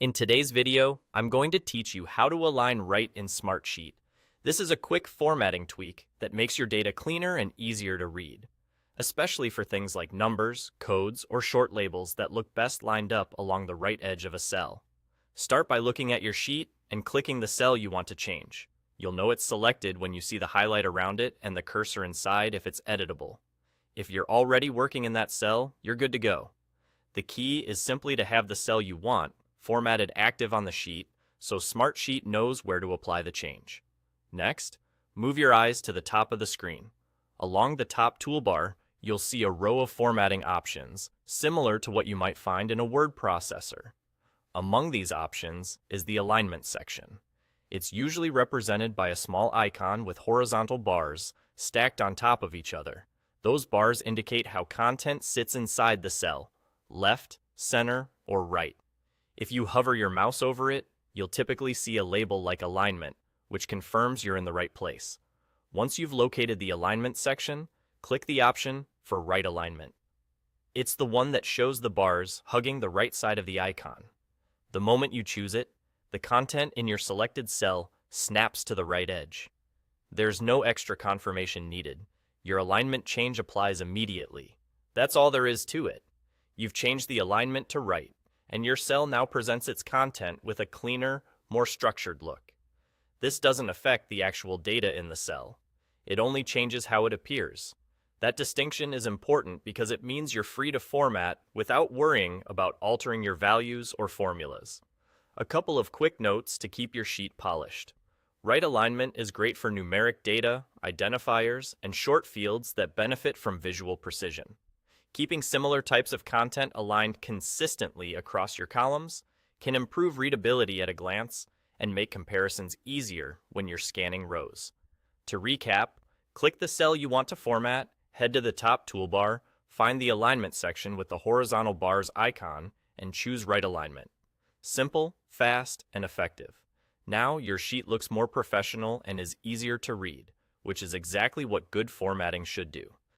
In today's video, I'm going to teach you how to align right in Smartsheet. This is a quick formatting tweak that makes your data cleaner and easier to read, especially for things like numbers, codes, or short labels that look best lined up along the right edge of a cell. Start by looking at your sheet and clicking the cell you want to change. You'll know it's selected when you see the highlight around it and the cursor inside if it's editable. If you're already working in that cell, you're good to go. The key is simply to have the cell you want formatted active on the sheet so Smartsheet knows where to apply the change. Next, move your eyes to the top of the screen. Along the top toolbar, you'll see a row of formatting options, similar to what you might find in a word processor. Among these options is the alignment section. It's usually represented by a small icon with horizontal bars stacked on top of each other. Those bars indicate how content sits inside the cell, left, center, or right. If you hover your mouse over it, you'll typically see a label like alignment, which confirms you're in the right place. Once you've located the alignment section, click the option for right alignment. It's the one that shows the bars hugging the right side of the icon. The moment you choose it, the content in your selected cell snaps to the right edge. There's no extra confirmation needed. Your alignment change applies immediately. That's all there is to it. You've changed the alignment to right, and your cell now presents its content with a cleaner, more structured look. This doesn't affect the actual data in the cell. It only changes how it appears. That distinction is important because it means you're free to format without worrying about altering your values or formulas. A couple of quick notes to keep your sheet polished. Right alignment is great for numeric data, identifiers, and short fields that benefit from visual precision. Keeping similar types of content aligned consistently across your columns can improve readability at a glance and make comparisons easier when you're scanning rows. To recap, click the cell you want to format, head to the top toolbar, find the alignment section with the horizontal bars icon, and choose right alignment. Simple, fast, and effective. Now your sheet looks more professional and is easier to read, which is exactly what good formatting should do.